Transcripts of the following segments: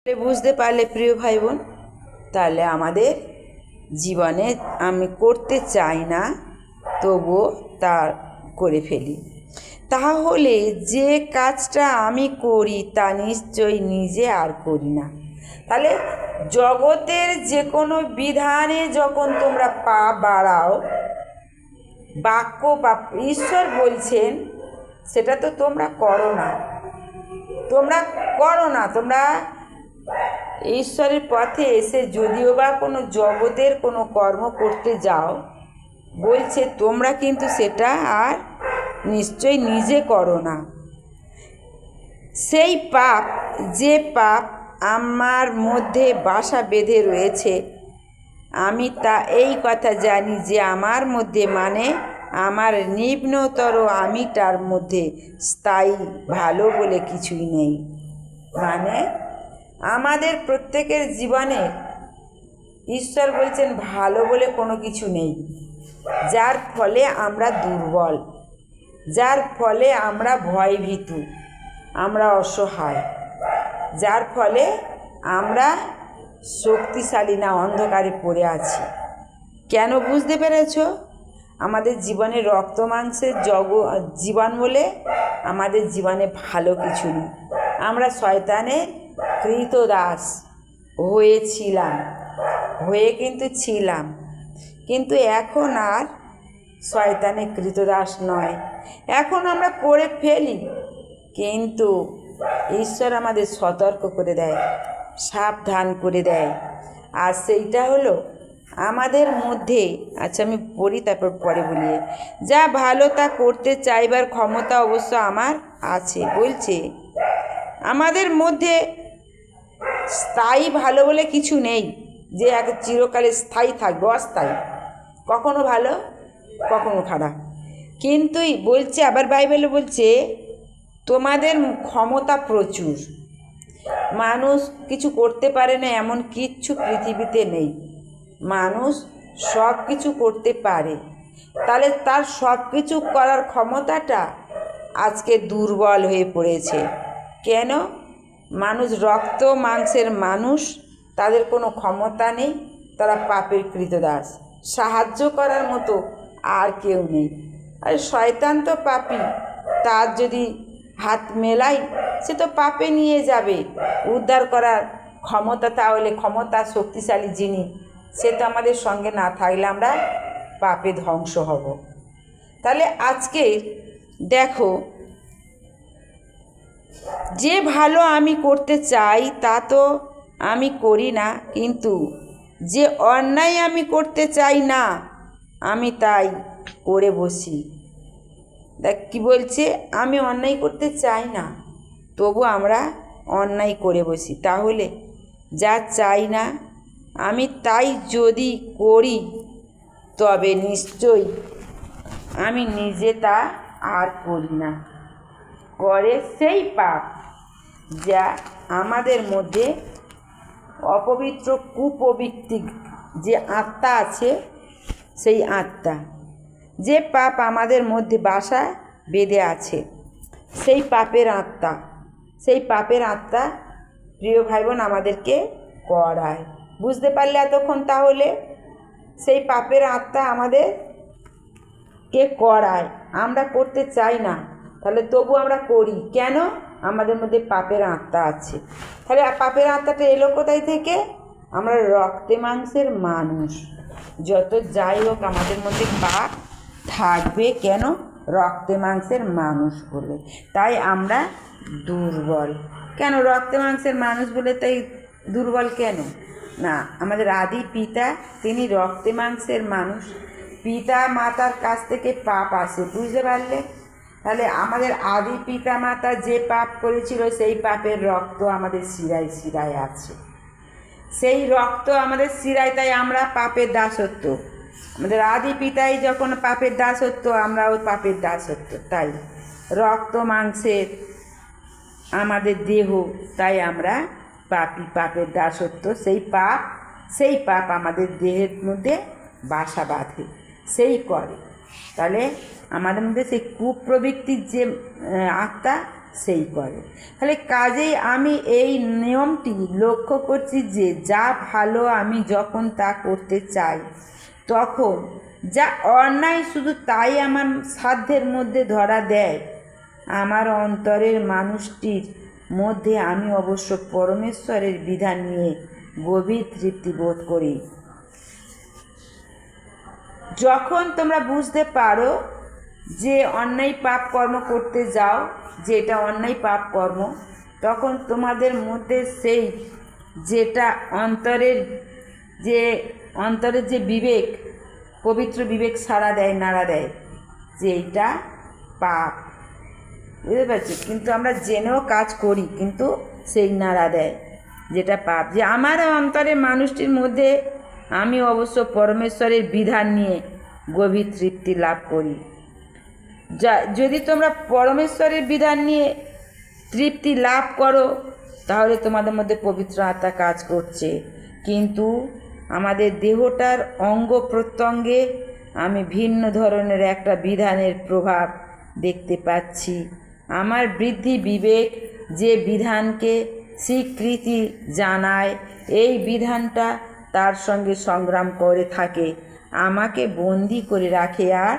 বুঝতে পারলে প্রিয় ভাই বোন, তাহলে আমাদের জীবনে আমি করতে চাই না, তবুও তা করে ফেলি। তাহলে যে কাজটা আমি করি তা নিশ্চয়ই নিজে আর করি না। তাহলে জগতের যে কোনো বিধানে যখন তোমরা পা বাড়াও, বাক্য বা ঈশ্বর বলছেন সেটা তো তোমরা করো না, তোমরা ঈশ্বরের পথে এসে যদিও বা কোনো জগতের কোনো কর্ম করতে যাও, বলছে তোমরা কিন্তু সেটা আর নিশ্চয়ই নিজে করো না। সেই পাপ, যে পাপ আমার মধ্যে বাসা বেঁধে রয়েছে, আমি তা এই কথা জানি যে আমার মধ্যে, মানে আমার নিম্নতর আমিটার মধ্যে স্থায়ী ভালো বলে কিছুই নেই। মানে আমাদের প্রত্যেকের জীবনে ঈশ্বর বলছেন ভালো বলে কোনো কিছু নেই, যার ফলে আমরা দুর্বল, যার ফলে আমরা ভয়ভীতু, আমরা অসহায়, যার ফলে আমরা শক্তিশালী না, অন্ধকারে পড়ে আছি। কেন বুঝতে পেরেছ? আমাদের জীবনে রক্ত মাংসের জীবন বলে আমাদের জীবনে ভালো কিছু নেই। আমরা শয়তানের কৃতদাস ছিলাম, কিন্তু এখন আর শয়তানের কৃতদাস নয়। এখন আমরা করে ফেলি, কিন্তু ঈশ্বর আমাদের সতর্ক করে দেয়, সাবধান করে দেয়। আর সেইটা হলো আমাদের মধ্যে, আচ্ছা আমি পড়ি তারপর পরে বলি, যা ভালো তা করতে চাইবার ক্ষমতা অবশ্য আমার আছে। বলছে আমাদের মধ্যে স্থায়ী ভালো বলে কিছু নেই, যে এক চিরকালে স্থায়ী থাকবে, অস্থায়ী, কখনো ভালো কখনো খারাপ। কিন্তু বলছে, আবার বাইবেলে বলছে তোমাদের ক্ষমতা প্রচুর। মানুষ কিছু করতে পারে না এমন কিচ্ছু পৃথিবীতে নেই, মানুষ সব কিছু করতে পারে। তাহলে তার সব কিছু করার ক্ষমতাটা আজকে দুর্বল হয়ে পড়েছে। কেন? মানুষ রক্ত মাংসের মানুষ, তাদের কোনো ক্ষমতা নেই, তারা পাপের কৃতদাস, সাহায্য করার মতো আর কেউ নেই। আর শয়তান তো পাপী, তার যদি হাত মেলাই সে তো পাপে নিয়ে যাবে। উদ্ধার করার ক্ষমতা, তাহলে ক্ষমতা শক্তিশালী যিনি, সে তো আমাদের সঙ্গে না থাকলে আমরা পাপে ধ্বংস হব। তাহলে আজকে দেখো, যে ভালো আমি করতে চাই তা তো আমি করি না, কিন্তু যে অন্যায় আমি করতে চাই না আমি তাই করে বসি। দেখ কি বলছে, আমি অন্যায় করতে চাই না, তবু আমরা অন্যায় করে বসি। তাহলে যা চাই না আমি তাই যদি করি, তবে নিশ্চয়ই আমি নিজে তা আর করি না, করে সেই পাপ যা আমাদের মধ্যে অপবিত্র কুপবিত্তি যে আত্মা আছে, সেই আত্মা, যে পাপ আমাদের মধ্যে বাসা বেঁধে আছে, সেই পাপের আত্মা প্রিয় ভাই বোন আমাদেরকে করায়। বুঝতে পারলে এতক্ষণ? তাহলে সেই পাপের আত্মা আমাদেরকে করায়, আমরা করতে চাই না, তাহলে তবু আমরা করি। কেন? আমাদের মধ্যে পাপের আত্মা আছে। তাহলে পাপের আত্মাটা এলো কোথায় থেকে? আমরা রক্তে মাংসের মানুষ, যত যাই হোক আমাদের মধ্যে পাপ থাকবে। কেন? রক্তে মাংসের মানুষ বলে, তাই আমরা দুর্বল। কেন রক্তে মাংসের মানুষ বলে তাই দুর্বল কেন? না, আমাদের আদি পিতা তিনি রক্তে মাংসের মানুষ, পিতা মাতার কাছ থেকে পাপ আসে। বুঝতে পারলে? তাহলে আমাদের আদি পিতা মাতা যে পাপ করেছিল, সেই পাপের রক্ত আমাদের শিরায় শিরায় আছে, সেই রক্ত আমাদের শিরায়, তাই আমরা পাপের দাসত্ব। আমাদের আদি পিতাই যখন পাপের দাসত্ব, আমরাও পাপের দাসত্ব। তাই রক্ত মাংসের আমাদের দেহ, তাই আমরা পাপী, পাপের দাসত্ব। সেই পাপ আমাদের দেহের মধ্যে বাসা বাঁধে, সেই করে। তাহলে আমাদের মধ্যে সেই কুপ্রবৃত্তির যে আত্মা, সেই করে। তাহলে কাজেই আমি এই নিয়মটি লক্ষ্য করছি যে যা ভালো আমি যখন তা করতে চাই, তখন যা অন্যায় শুধু তাই আমার সাধ্যের মধ্যে ধরা দেয়। আমার অন্তরের মানুষটির মধ্যে আমি অবশ্য পরমেশ্বরের বিধান নিয়ে গভীর তৃপ্তি বোধ করি। যখন তোমরা বুঝতে পারো যে অন্যায় পাপ কর্ম করতে যাও, যে এটা অন্যায় পাপ কর্ম, তখন তোমাদের মধ্যে সেই যেটা অন্তরের যে বিবেক, পবিত্র বিবেক সাড়া দেয়, নাড়া দেয় যে এটা পাপ, বুঝতে পারছি। কিন্তু আমরা জেনেও কাজ করি, কিন্তু সেই নাড়া দেয় যেটা পাপ। যে আমার অন্তরের মানুষটির মধ্যে আমি অবশ্য পরমেশ্বরের বিধান নিয়ে গভীর তৃপ্তি লাভ করি। যদি তোমরা পরমেশ্বরের বিধান নিয়ে তৃপ্তি লাভ করো, তাহলে তোমাদের মধ্যে পবিত্র আত্মা কাজ করছে। কিন্তু আমাদের দেহটার অঙ্গ প্রত্যঙ্গে আমি ভিন্ন ধরনের একটা বিধানের প্রভাব দেখতে পাচ্ছি। আমার বৃদ্ধি বিবেক যে বিধানকে স্বীকৃতি জানায়, এই বিধানটা তার সঙ্গে সংগ্রাম করে থাকে, আমাকে বন্দি করে রাখে আর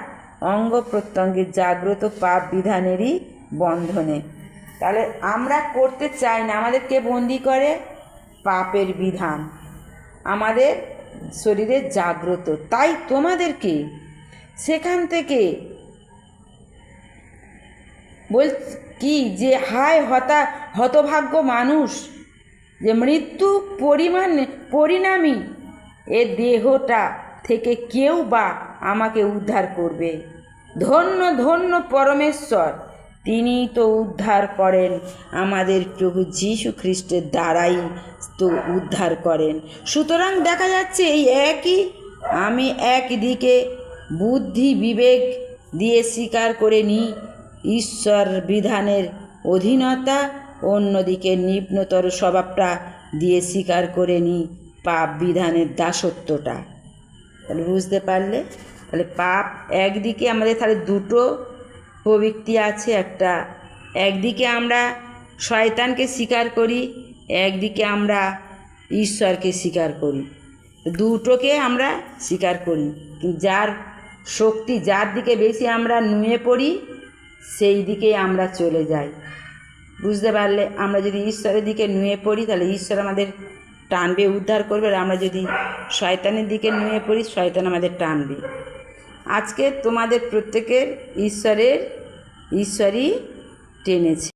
অঙ্গ প্রত্যঙ্গের জাগ্রত পাপ বিধানেরই বন্ধনে। তাহলে আমরা করতে চাই না, আমাদেরকে বন্দি করে পাপের বিধান, আমাদের শরীরে জাগ্রত। তাই তোমাদেরকে সেখান থেকে বল কি যে হায় হতভাগ্য মানুষ, যে মৃত্যু পরিণামী এ দেহটা থেকে কেউ বা আমাকে উদ্ধার করবে। ধন্য ধন্য পরমেশ্বর, তিনি তো উদ্ধার করেন, আমাদের প্রভু যীশু খ্রিস্টের দ্বারাই তো উদ্ধার করেন। সুতরাং দেখা যাচ্ছে এই একই, আমি একদিকে বুদ্ধি বিবেক দিয়ে স্বীকার করে নিই ঈশ্বর বিধানের অধীনতা, অন্যদিকে নিম্নতর স্বভাবটা দিয়ে স্বীকার করে নিই পাপ বিধানের দাসত্বটা। তাহলে বুঝতে পারলে, তাহলে পাপ একদিকে আমাদের তাহলে দুটো প্রবৃত্তি আছে। একদিকে আমরা শয়তানকে স্বীকার করি, একদিকে আমরা ঈশ্বরকে স্বীকার করি। দুটোকে আমরা স্বীকার করি, যার শক্তি, যার দিকে বেশি আমরা নুয়ে পড়ি, সেই দিকেই আমরা চলে যাই। বুঝতে পারলে, আমরা যদি ঈশ্বরের দিকে নুয়ে পড়ি তাহলে ঈশ্বর আমাদের টানবে, উদ্ধার করবে। আর আমরা যদি শয়তানের দিকে নুয়ে পড়ি, শয়তান আমাদের টানবে। আজকে তোমাদের প্রত্যেকের ঈশ্বরই টেনেছে।